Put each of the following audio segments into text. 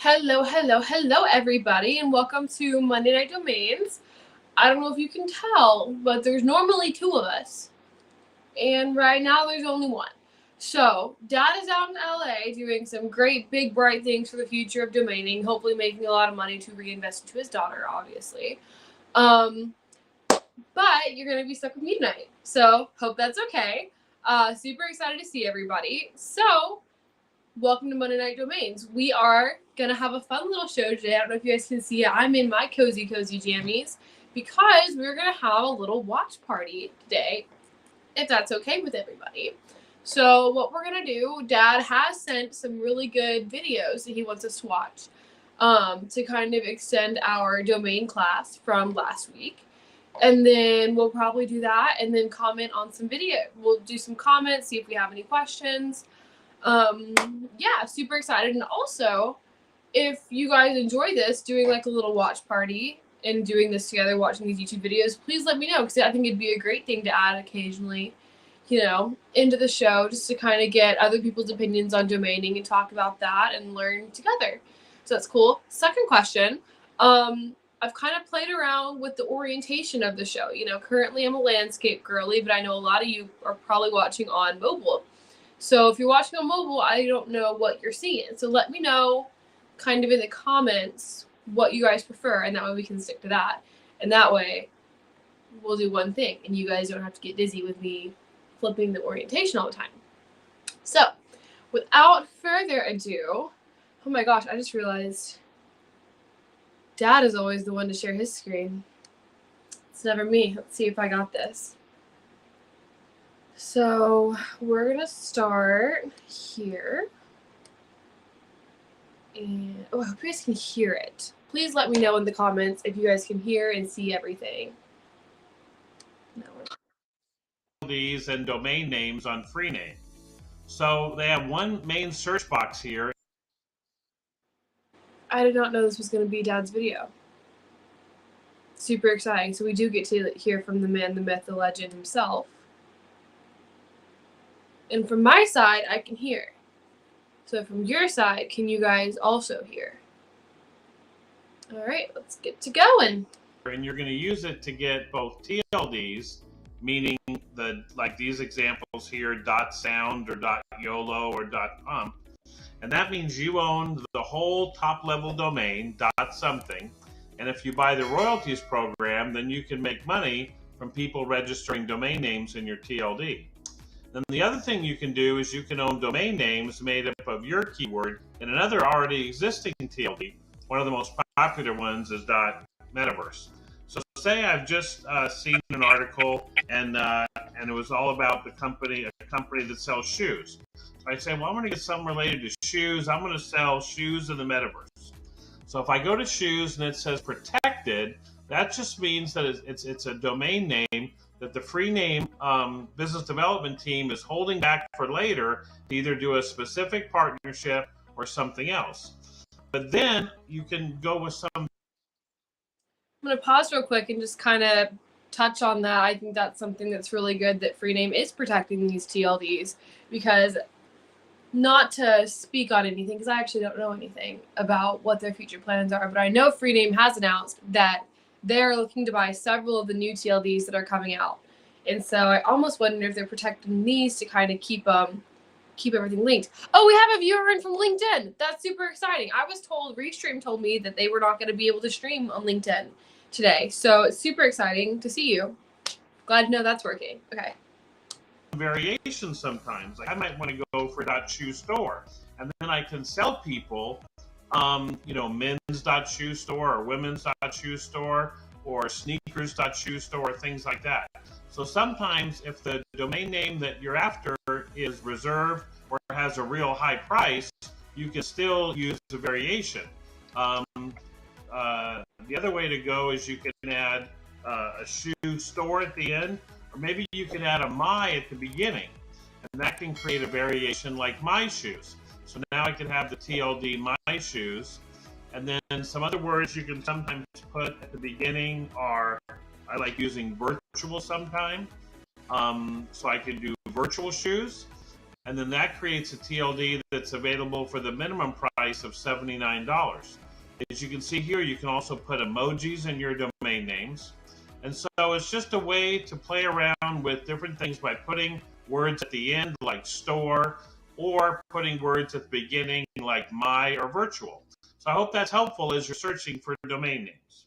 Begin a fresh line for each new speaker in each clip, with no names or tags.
Hello, everybody, and welcome to Monday Night Domains. I don't know if you can tell, but there's normally two of us, and right now there's only one. So, Dad is out in LA doing some great, big, bright things for the future of domaining, hopefully making a lot of money to reinvest into his daughter, obviously. But you're going to be stuck with me tonight, so hope that's okay. Super excited to see everybody. So, welcome to Monday Night Domains. We are going to have a fun little show today. I don't know if you guys can see it. I'm in my cozy jammies because we're going to have a little watch party today, if that's okay with everybody. So what we're going to do, Dad has sent some really good videos that he wants us to watch to kind of extend our domain class from last week. And then we'll probably do that and then comment on some video. We'll do some comments, see if we have any questions. Yeah, super excited. And also, if you guys enjoy this, doing like a little watch party and doing this together, watching these YouTube videos, please let me know, because I think it'd be a great thing to add occasionally, into the show, just to kind of get other people's opinions on domaining and talk about that and learn together. So that's cool. Second question. I've kind of played around with the orientation of the show. Currently I'm a landscape girly, but I know a lot of you are probably watching on mobile. So if you're watching on mobile, I don't know what you're seeing. So let me know kind of in the comments what you guys prefer, and that way we can stick to that. And that way we'll do one thing, and you guys don't have to get dizzy with me flipping the orientation all the time. So without further ado, oh my gosh, I just realized Dad is always the one to share his screen. It's never me. Let's see if I got this. So we're going to start here. And I hope you guys can hear it. Please let me know in the comments if you guys can hear and see everything.
These and domain names on Freename. So they have one main search box here.
I did not know this was going to be Dad's video. Super exciting. So we do get to hear from the man, the myth, the legend himself. And from my side, I can hear. So from your side, can you guys also hear? All right, let's get to going.
And you're going to use it to get both TLDs, meaning like these examples here, .sound or .yolo or .pump. And that means you own the whole top level domain, .something. And if you buy the royalties program, then you can make money from people registering domain names in your TLD. Then the other thing you can do is you can own domain names made up of your keyword in another already existing TLD. One of the most popular ones is .metaverse. So say I've just seen an article and it was all about a company that sells shoes. So I say, well, I'm going to get something related to shoes. I'm going to sell shoes in the metaverse. So if I go to shoes and it says protected, that just means that it's a domain name that the Freename business development team is holding back for later to either do a specific partnership or something else. But then you can go with some.
I'm going to pause real quick and just kind of touch on that. I think that's something that's really good, that Freename is protecting these TLDs, because not to speak on anything, because I actually don't know anything about what their future plans are, but I know Freename has announced that they're looking to buy several of the new TLDs that are coming out. And so I almost wonder if they're protecting these to kind of keep everything linked. Oh, we have a viewer in from LinkedIn. That's super exciting. I was told, Restream told me that they were not going to be able to stream on LinkedIn today. So it's super exciting to see you. Glad to know that's working. Okay.
Variations sometimes. Like I might want to go for .shoe store, and then I can sell people men's .shoe store or women's .shoe store or sneakers .shoe store, things like that. So sometimes if the domain name that you're after is reserved or has a real high price, you can still use a variation. The other way to go is you can add a shoe store at the end, or maybe you can add a my at the beginning, and that can create a variation like my shoes. So now I can have the TLD my shoes, and then some other words you can sometimes put at the beginning are, I like using virtual sometimes. So I could do virtual shoes, and then that creates a TLD that's available for the minimum price of $79. As you can see here, you can also put emojis in your domain names. And so it's just a way to play around with different things by putting words at the end like store, or putting words at the beginning like my or virtual. So I hope that's helpful as you're searching for domain names.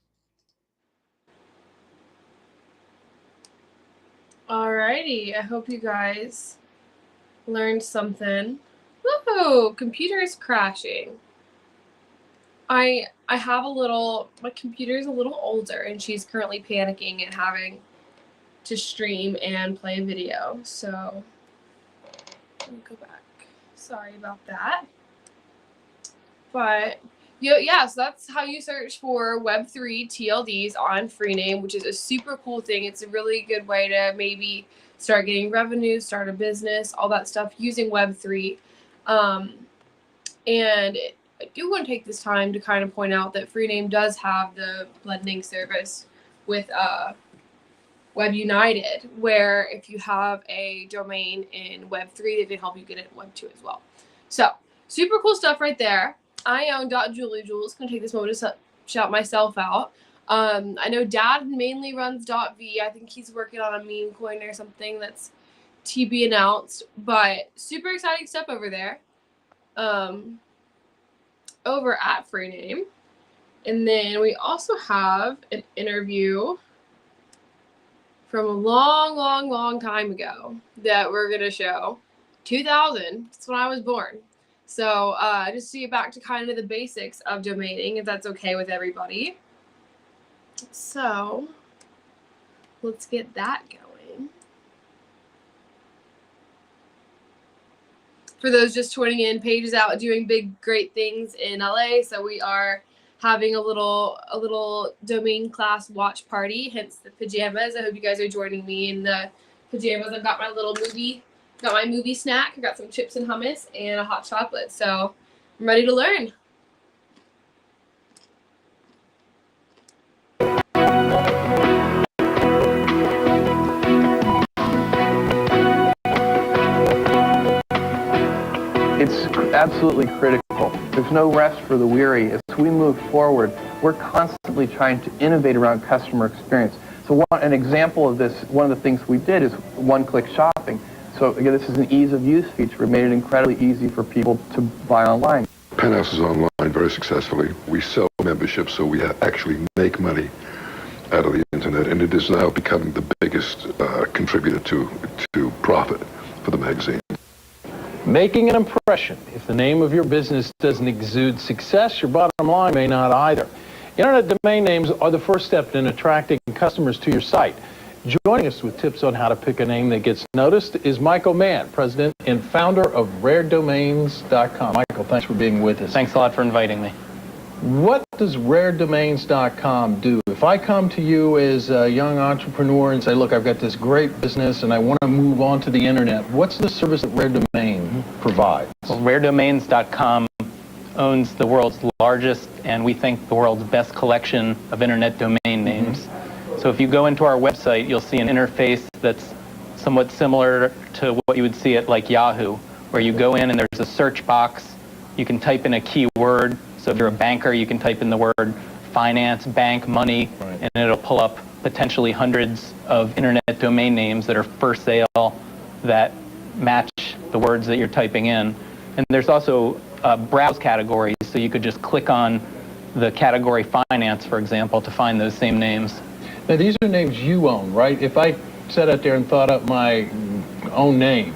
Alrighty, I hope you guys learned something. Woohoo! Computer is crashing. I have my computer is a little older, and she's currently panicking and having to stream and play a video. So let me go back. Sorry about that. But yeah, so that's how you search for Web3 TLDs on Freename, which is a super cool thing. It's a really good way to maybe start getting revenue, start a business, all that stuff using Web3. And I do want to take this time to kind of point out that Freename does have the blending service with Web United, where if you have a domain in Web3, they can help you get it in Web2 as well. So super cool stuff right there. I own .JulieJules. Gonna take this moment to shout myself out. I know Dad mainly runs .v. I think he's working on a meme coin or something that's TB announced, but super exciting stuff over there. Over at Freename. And then we also have an interview from a long time ago that we're going to show. 2000, that's when I was born. So just to get back to kind of the basics of domaining, if that's okay with everybody. So let's get that going. For those just tuning in, Paige is out doing big, great things in LA. So we are having a little domain class watch party, hence the pajamas. I hope you guys are joining me in the pajamas. I've got my movie snack. I got some chips and hummus and a hot chocolate. So I'm ready to learn.
It's absolutely critical. There's no rest for the weary. As we move forward, we're constantly trying to innovate around customer experience. So an example of this, one of the things we did is one-click shopping. So again, this is an ease of use feature. We made it incredibly easy for people to buy online.
Penthouse is online very successfully. We sell memberships, so we actually make money out of the internet, and it is now becoming the biggest contributor to profit for the magazine.
Making an impression. If the name of your business doesn't exude success, your bottom line may not either. Internet domain names are the first step in attracting customers to your site. Joining us with tips on how to pick a name that gets noticed is Michael Mann, president and founder of RareDomains.com. Michael, thanks for being with us.
Thanks a lot for inviting me.
What does RareDomains.com do? If I come to you as a young entrepreneur and say, look, I've got this great business and I want to move on to the internet, what's the service that Rare Domain provides?
Well, RareDomains.com owns the world's largest and we think the world's best collection of internet domain names. So if you go into our website, you'll see an interface that's somewhat similar to what you would see at like Yahoo, where you go in and there's a search box. You can type in a keyword. So if you're a banker, you can type in the word finance, bank, money,
right,
and it'll pull up potentially hundreds of internet domain names that are for sale that match the words that you're typing in. And there's also browse categories, so you could just click on the category finance, for example, to find those same names.
Now, these are names you own, right? If I sat out there and thought up my own name,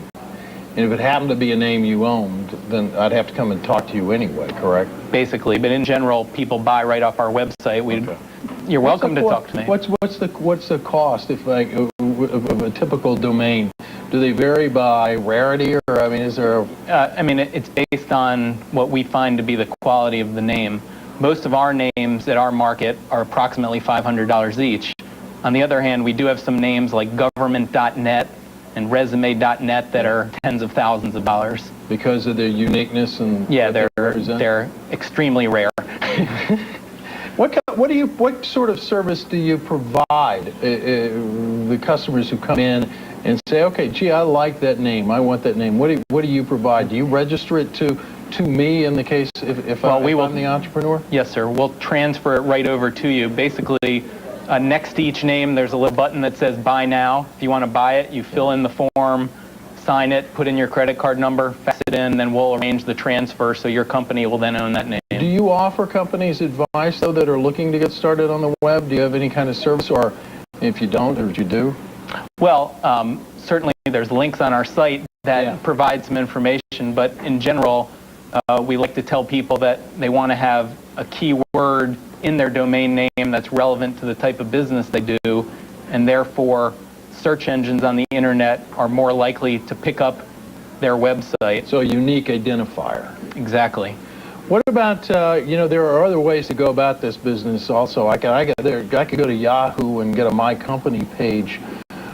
and if it happened to be a name you owned, then I'd have to come and talk to you anyway, correct?
Basically, but in general, people buy right off our website.
Okay.
You're welcome to talk to me.
What's the cost if like of a typical domain? Do they vary by rarity, or I mean, is there?
It's based on what we find to be the quality of the name. Most of our names at our market are approximately $500 each. On the other hand, we do have some names like government.net and resume.net that are tens of thousands of dollars.
Because of their uniqueness and
yeah, they're extremely rare.
What sort of service do you provide the customers who come in and say, okay, gee, I like that name. I want that name. What do you provide? Do you register it to me in the case if I'm the entrepreneur?
Yes, sir. We'll transfer it right over to you. Basically, next to each name, there's a little button that says Buy Now. If you want to buy it, you fill in the form, sign it, put in your credit card number, fax it in, then we'll arrange the transfer so your company will then own that name.
Do you offer companies advice, though, that are looking to get started on the web? Do you have any kind of service, or if you don't, or you do?
Well, certainly there's links on our site that provide some information, but in general, we like to tell people that they want to have a keyword in their domain name that's relevant to the type of business they do, and therefore search engines on the internet are more likely to pick up their website.
So a unique identifier.
Exactly.
What about, there are other ways to go about this business also. I could go to Yahoo and get a My Company page.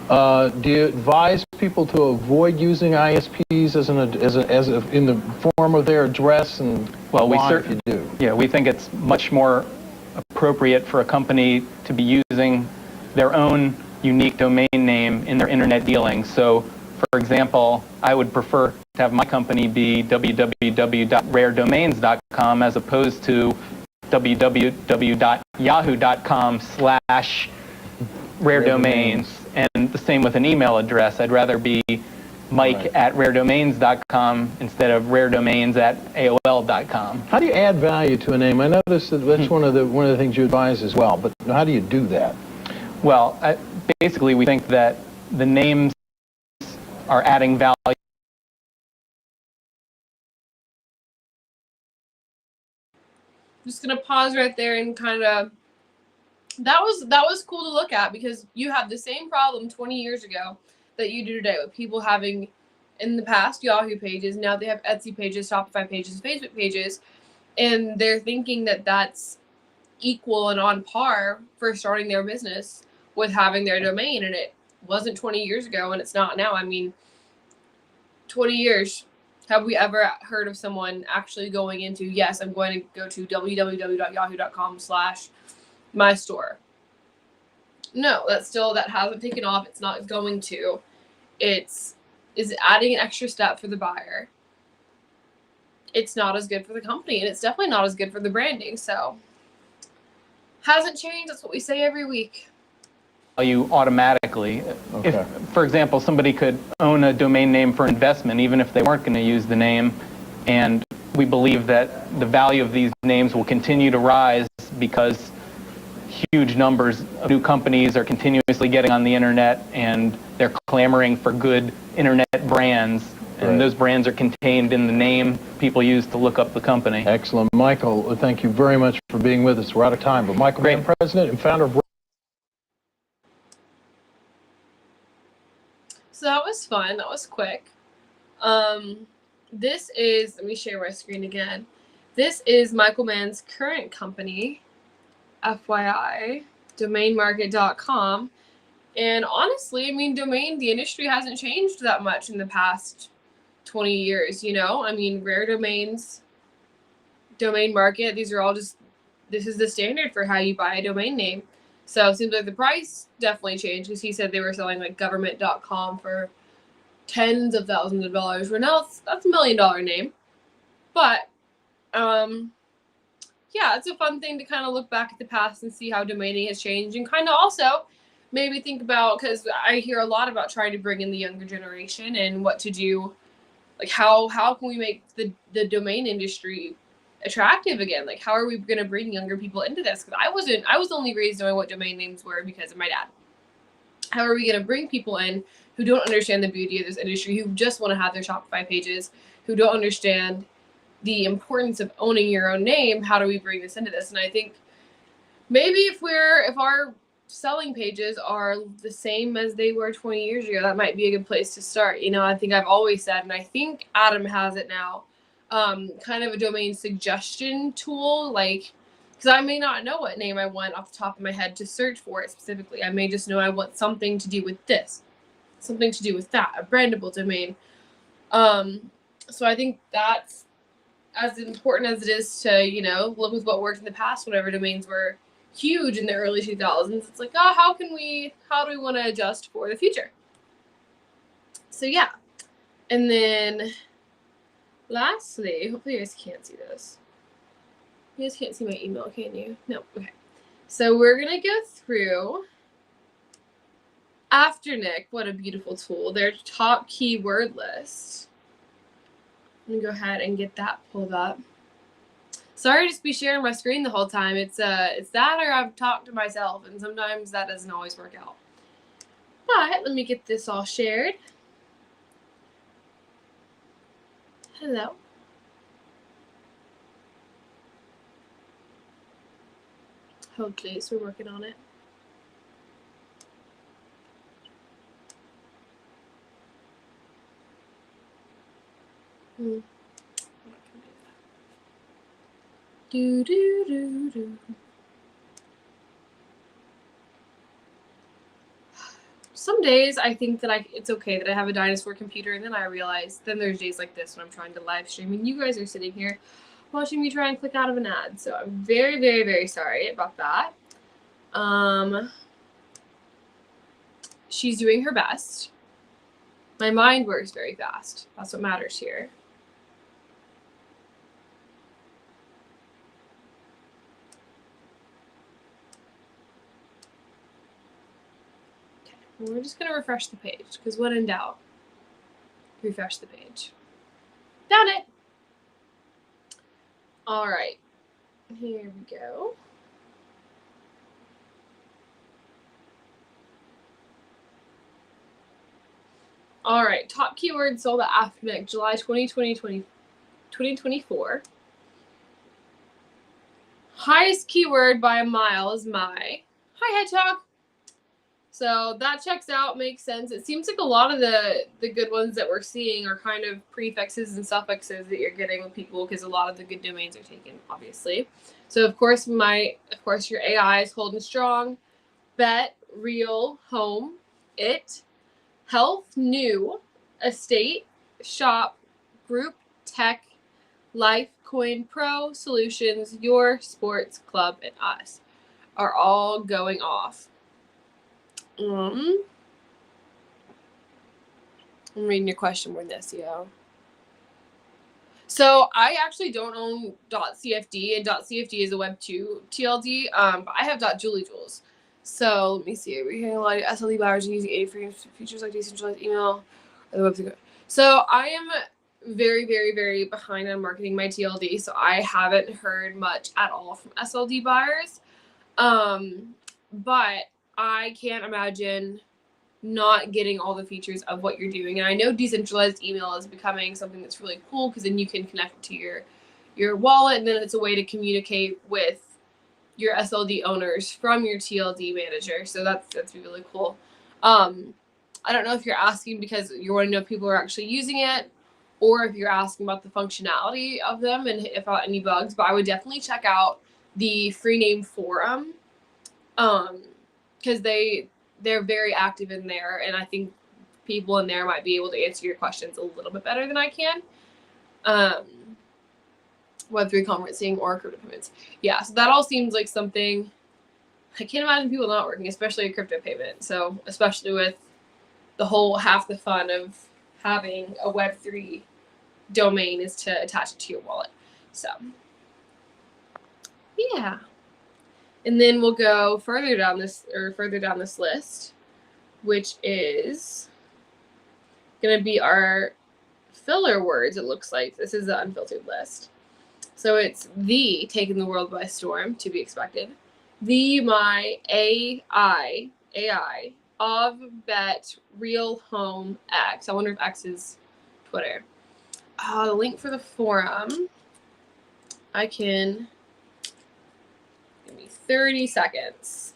Do you advise people to avoid using ISPs as in the form of their address, and if you do?
Yeah, we think it's much more appropriate for a company to be using their own unique domain name in their internet dealings. So, for example, I would prefer to have my company be www.raredomains.com as opposed to www.yahoo.com/raredomains. And the same with an email address. I'd rather be mike@raredomains.com instead of raredomains@aol.com.
How do you add value to a name? I noticed that that's one of the things you advise as well, but how do you do that?
Well, basically we think that the names are adding value.
Just gonna pause right there and kind of, that was cool to look at, because you have the same problem 20 years ago that you do today, with people having in the past Yahoo pages. Now they have Etsy pages, Shopify pages, Facebook pages, and they're thinking that that's equal and on par for starting their business with having their domain. And it wasn't 20 years ago, and it's not now. I mean, 20 years. Have we ever heard of someone actually going into, yes, I'm going to go to www.yahoo.com/my-store? No, that hasn't taken off. It's not going to. Is adding an extra step for the buyer. It's not as good for the company, and it's definitely not as good for the branding. So, hasn't changed. That's what we say every week.
You automatically.
Okay.
If, for example, somebody could own a domain name for investment, even if they weren't going to use the name, and we believe that the value of these names will continue to rise because huge numbers of new companies are continuously getting on the internet, and they're clamoring for good internet brands, and those brands are contained in the name people use to look up the company.
Excellent. Michael, thank you very much for being with us. We're out of time, but Michael Mann, President and founder of...
So that was fun. That was quick. This is, let me share my screen again. This is Michael Mann's current company, FYI, domainmarket.com. And honestly, I mean, the industry hasn't changed that much in the past 20 years, you know? I mean, Rare Domains, Domain Market, these are all just, this is the standard for how you buy a domain name. So it seems like the price definitely changed, because he said they were selling like government.com for tens of thousands of dollars, where now that's $1 million name. But yeah, it's a fun thing to kind of look back at the past and see how domaining has changed, and kind of also maybe think about, because I hear a lot about trying to bring in the younger generation and what to do, like how can we make the domain industry attractive again? Like, how are we going to bring younger people into this? Because I was only raised knowing what domain names were because of my dad. How are we going to bring people in who don't understand the beauty of this industry, who just want to have their Shopify pages, who don't understand the importance of owning your own name? How do we bring this into this? And I think maybe if our selling pages are the same as they were 20 years ago, that might be a good place to start. You know, I think I've always said, and I think Adam has it now, kind of a domain suggestion tool, like, because I may not know what name I want off the top of my head to search for it specifically. I may just know I want something to do with this, something to do with that, a brandable domain. So I think that's as important as it is to, you know, look with what worked in the past whenever domains were huge in the early 2000s. It's like, how do we want to adjust for the future? So yeah. And then lastly, hopefully you guys can't see this. You guys can't see my email, can you? No. Okay. So we're going to go through Afternic. What a beautiful tool. Their top keyword list. I'm going to go ahead and get that pulled up. Sorry to just be sharing my screen the whole time. It's that or I've talked to myself, and sometimes that doesn't always work out. But let me get this all shared. Hello. Oh, please, we're working on it. Do do do do. Some days I think that it's okay that I have a dinosaur computer, and then I realize then there's days like this when I'm trying to live stream and you guys are sitting here watching me try and click out of an ad. So I'm very, very, very sorry about that. She's doing her best. My mind works very fast. That's what matters here. Okay, we're just gonna refresh the page because when in doubt, refresh the page. Done it. All right, here we go. All right, top keywords sold at Afternic, July 2024. Highest keyword by a mile is my. Hi, Hedgehog. So that checks out, makes sense. It seems like a lot of the good ones that we're seeing are kind of prefixes and suffixes that you're getting with people because a lot of the good domains are taken, obviously. So of course your AI is holding strong. Bet, real, home, it, health, new, estate, shop, group, tech, life, coin, pro, solutions, your, sports, club, and us are all going off. I'm reading your question more than SEO. So I actually don't own .cfd, and .cfd is a Web 2 TLD, but I have .juliejules. So let me see. We're hearing a lot of SLD buyers using A-frame features like decentralized email. So I am very, very, very behind on marketing my TLD, so I haven't heard much at all from SLD buyers. But I can't imagine not getting all the features of what you're doing. And I know decentralized email is becoming something that's really cool because then you can connect it to your wallet, and then it's a way to communicate with your SLD owners from your TLD manager. So that's really cool. I don't know if you're asking because you want to know if people are actually using it, or if you're asking about the functionality of them and if any bugs, but I would definitely check out the Freename forum. Because they're very active in there, and I think people in there might be able to answer your questions a little bit better than I can. Web3 conferencing or crypto payments. Yeah, so that all seems like something I can't imagine people not working, especially a crypto payment. So especially with the whole half the fun of having a Web3 domain is to attach it to your wallet. So yeah. And then we'll go further down this list, which is going to be our filler words, it looks like. This is the unfiltered list. So it's the taking the world by storm, to be expected. The, my, AI, of, bet, real, home, X. I wonder if X is Twitter. The link for the forum. I can... Give me 30 seconds.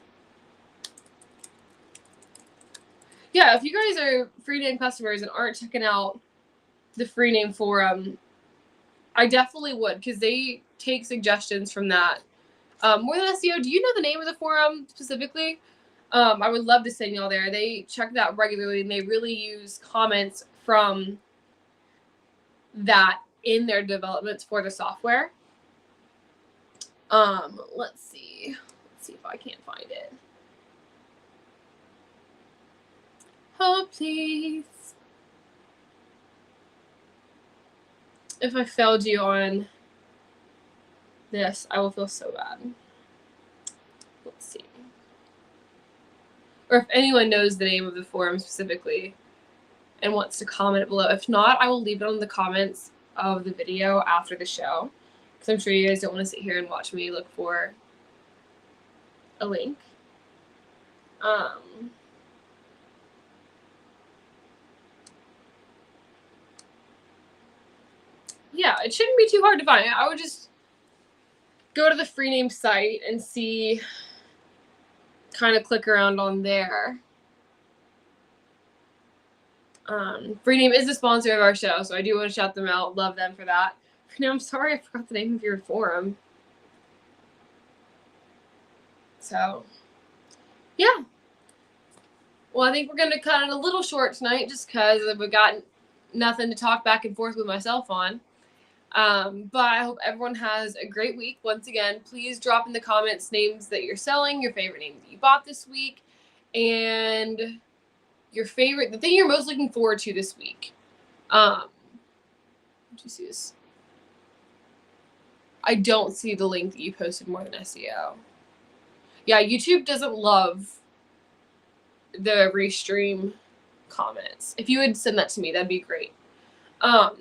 Yeah, if you guys are Freename customers and aren't checking out the Freename forum, I definitely would, because they take suggestions from that. More than SEO, do you know the name of the forum specifically? I would love to send y'all there. They check that regularly, and they really use comments from that in their developments for the software. Let's see. Let's see if I can't find it. Oh, please. if I failed you on this, I will feel so bad. Let's see. Or if anyone knows the name of the forum specifically and wants to comment it below. If not, I will leave it on the comments of the video after the show, because I'm sure you guys don't want to sit here and watch me look for a link. Yeah, it shouldn't be too hard to find. I would just go to the Freename site and see, kind of click around on there. Freename is the sponsor of our show, so I do want to shout them out. Love them for that. Freename, I'm sorry I forgot the name of your forum. So, yeah. Well, I think we're going to cut it a little short tonight just because we've got nothing to talk back and forth with myself on. But I hope everyone has a great week. Once again, please drop in the comments names that you're selling, your favorite names that you bought this week, and the thing you're most looking forward to this week. Did you see this? I don't see the link that you posted more than SEO. Yeah, YouTube doesn't love the restream comments. If you would send that to me, that'd be great. But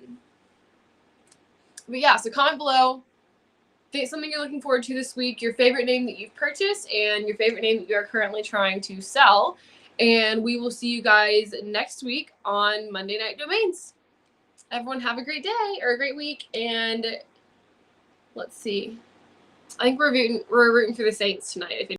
yeah, so comment below. Think something you're looking forward to this week, your favorite name that you've purchased, and your favorite name that you are currently trying to sell. And we will see you guys next week on Monday Night Domains. Everyone have a great day or a great week. And let's see. I think we're rooting for the Saints tonight.